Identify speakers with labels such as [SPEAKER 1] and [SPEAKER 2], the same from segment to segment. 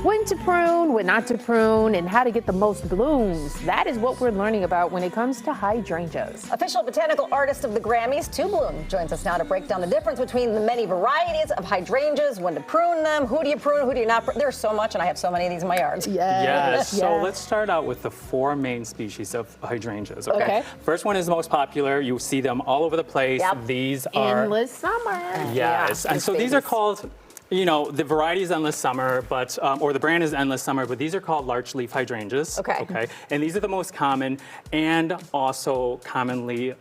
[SPEAKER 1] When to prune, when not to prune, and how to get the most blooms. That is what we're learning about when it comes to hydrangeas.
[SPEAKER 2] Official botanical artist of the Grammys, 2Bloom, joins us now to break down the difference between the many varieties of hydrangeas, when to prune them, who do you prune, who do you not prune. There's so much, and I have so many of these in my yard.
[SPEAKER 3] Yes. So let's start out with the 4 main species of hydrangeas.
[SPEAKER 1] Okay.
[SPEAKER 3] First one is the most popular. You see them all over the place.
[SPEAKER 2] Yep.
[SPEAKER 3] These are
[SPEAKER 1] Endless summer.
[SPEAKER 3] Yes,
[SPEAKER 2] Yeah,
[SPEAKER 3] and so these are called, you know, the variety is Endless Summer, but or the brand is Endless Summer, but these are called large leaf hydrangeas.
[SPEAKER 2] Okay.
[SPEAKER 3] And these are the most common and also commonly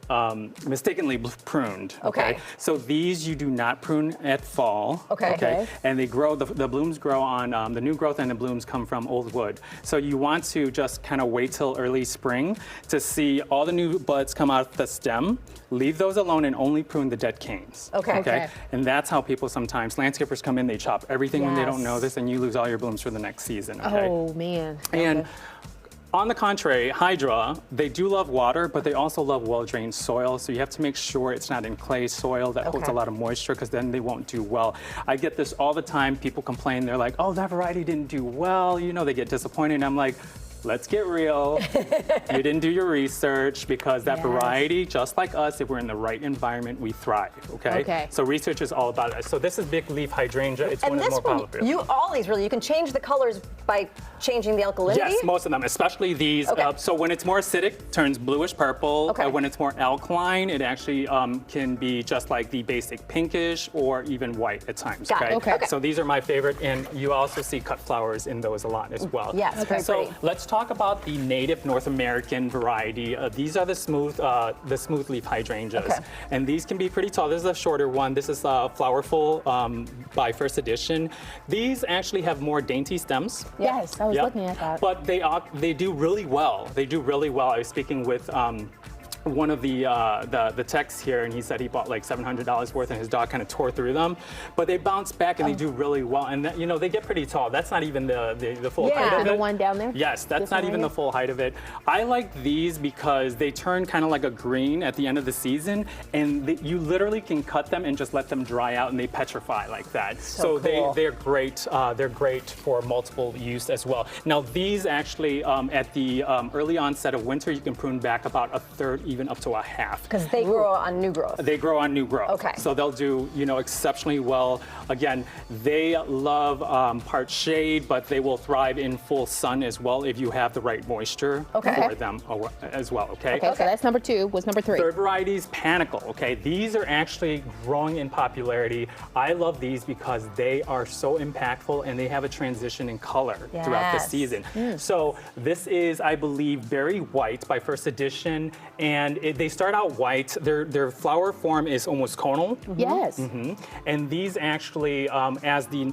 [SPEAKER 3] mistakenly pruned.
[SPEAKER 2] Okay.
[SPEAKER 3] So these you do not prune at fall.
[SPEAKER 2] Okay.
[SPEAKER 3] And they grow, the blooms grow on, the new growth and the blooms come from old wood. So you want to just kind of wait till early spring to see all the new buds come out of the stem. Leave those alone and only prune the dead canes.
[SPEAKER 2] Okay.
[SPEAKER 3] And that's how people sometimes, landscapers come in, they chop everything when they don't know
[SPEAKER 2] Yes.
[SPEAKER 3] this, and you lose all your blooms for the next season. Okay?
[SPEAKER 1] Oh, man.
[SPEAKER 3] And
[SPEAKER 1] Okay.
[SPEAKER 3] on the contrary, hydra, they do love water, but they also love well-drained soil. So you have to make sure it's not in clay soil that holds a lot of moisture, because then they won't do well. I get this all the time. People complain. They're like, oh, that variety didn't do well. You know, they get disappointed. And I'm like, let's get real. You didn't do your research, because that variety, just like us, if we're in the right environment, we thrive, okay? So research is all about it. So this is big leaf hydrangea. It's one of the more popular.
[SPEAKER 2] All these really, you can change the colors by changing the alkalinity?
[SPEAKER 3] Yes, most of them, especially these. So when it's more acidic, turns bluish purple. When it's more alkaline, it actually can be just like the basic pinkish or even white at times.
[SPEAKER 2] Got it.
[SPEAKER 3] So these are my favorite, and you also see cut flowers in those a lot as well.
[SPEAKER 2] Yes, very
[SPEAKER 3] So
[SPEAKER 2] pretty.
[SPEAKER 3] let's talk about the native North American variety. These are the smooth leaf hydrangeas, and these can be pretty tall. This is a shorter one. This is Flowerful by First Edition. These actually have more dainty stems.
[SPEAKER 1] Yes, I was looking at that.
[SPEAKER 3] But they do really well. They do really well. I was speaking with one of the techs here, and he said he bought like $700 worth, and his dog kind of tore through them. But they bounce back, and they do really well. And you know, they get pretty tall. That's not even the full height of it.
[SPEAKER 1] The one down there?
[SPEAKER 3] Yes, that's not even the full height of it. I like these because they turn kind of like a green at the end of the season, and you literally can cut them and just let them dry out, and they petrify like that. So
[SPEAKER 2] cool.
[SPEAKER 3] they're great. They're great for multiple use as well. Now these actually, at the early onset of winter, you can prune back about a third, even up to a half.
[SPEAKER 2] Because they grow on new growth.
[SPEAKER 3] They grow on new growth.
[SPEAKER 2] Okay.
[SPEAKER 3] So they'll do, you know, exceptionally well. Again, they love part shade, but they will thrive in full sun as well if you have the right moisture for them as well. Okay.
[SPEAKER 1] Okay, so that's number 2. What's number 3?
[SPEAKER 3] Third variety is Panicle. Okay, these are actually growing in popularity. I love these because they are so impactful, and they have a transition in color throughout the season. So this is, I believe, Berry White by First Edition, and they start out white. Their flower form is almost conal.
[SPEAKER 1] Yes.
[SPEAKER 3] And these actually, as the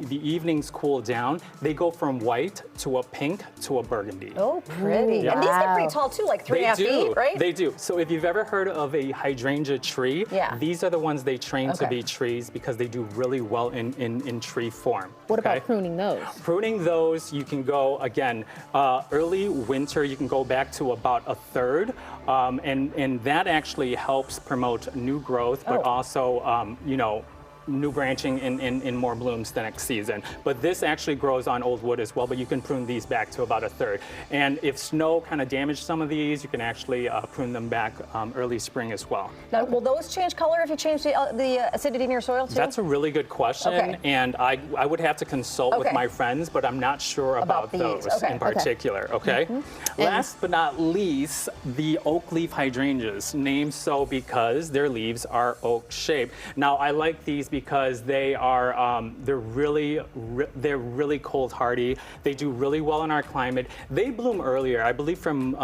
[SPEAKER 3] evenings cool down, they go from white to a pink to a burgundy.
[SPEAKER 2] Oh, pretty. And these get pretty tall too, like 3.5 feet, right?
[SPEAKER 3] They do. So if you've ever heard of a hydrangea tree, these are the ones they train to be trees, because they do really well in tree form.
[SPEAKER 1] What about pruning those?
[SPEAKER 3] Pruning those, you can go, again, early winter, you can go back to about a third. And that actually helps promote new growth, but also, you know, new branching in more blooms the next season. But this actually grows on old wood as well, but you can prune these back to about a third. And if snow kind of damaged some of these, you can actually prune them back early spring as well.
[SPEAKER 2] Now, will those change color if you change the acidity in your soil too?
[SPEAKER 3] That's a really good question, and I would have to consult with my friends, but I'm not sure about those in particular, Last but not least, the oak leaf hydrangeas, named so because their leaves are oak shaped. Now, I like these because they are they're really cold hardy. They do really well in our climate. They bloom earlier, I believe, from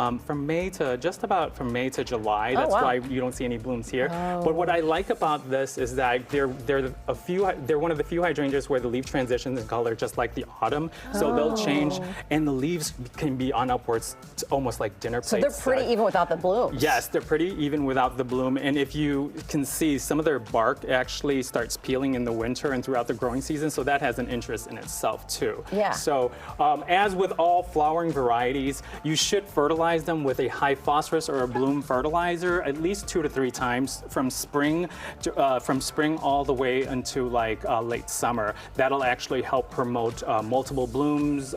[SPEAKER 3] May to from May to July. That's why you don't see any blooms here. But what I like about this is that they're one of the few hydrangeas where the leaf transitions in color just like the autumn. So they'll change, and the leaves can be on upwards to almost like dinner plates.
[SPEAKER 2] So they're pretty even without the blooms.
[SPEAKER 3] Yes, they're pretty even without the bloom. And if you can see, some of their bark actually starts peeling in the winter and throughout the growing season, so that has an interest in itself too.
[SPEAKER 2] Yeah.
[SPEAKER 3] So as with all flowering varieties, you should fertilize them with a high phosphorus or a bloom fertilizer at least 2 to 3 times from spring all the way into like late summer. That'll actually help promote multiple blooms,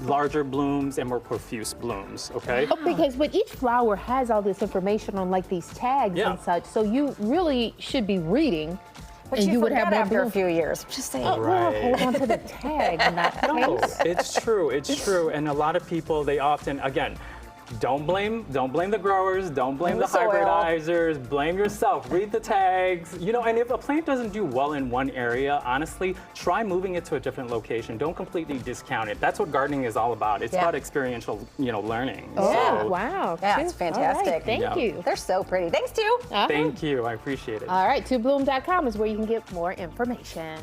[SPEAKER 3] larger blooms, and more profuse blooms, okay?
[SPEAKER 1] Oh, because but each flower has all this information on like these tags and such, so you really should be reading.
[SPEAKER 2] But
[SPEAKER 1] and
[SPEAKER 2] you
[SPEAKER 1] would have
[SPEAKER 2] forget
[SPEAKER 1] more
[SPEAKER 2] after a few years. Just saying.
[SPEAKER 1] Oh, well, hold on to the tag in that
[SPEAKER 3] No,
[SPEAKER 1] case.
[SPEAKER 3] it's true. It's true. And a lot of people, they often, again, don't blame the growers, don't blame the
[SPEAKER 2] soil.
[SPEAKER 3] hybridizers, blame yourself. Read the tags. You know, and if a plant doesn't do well in one area, honestly, try moving it to a different location. Don't completely discount it. That's what gardening is all about. It's about experiential, learning.
[SPEAKER 1] Oh,
[SPEAKER 3] So,
[SPEAKER 1] wow.
[SPEAKER 2] Yeah,
[SPEAKER 1] cute.
[SPEAKER 2] it's fantastic.
[SPEAKER 1] All right, thank you.
[SPEAKER 2] They're so pretty. Thanks, Stu.
[SPEAKER 3] thank you. I appreciate it.
[SPEAKER 1] All right, twobloom.com is where you can get more information.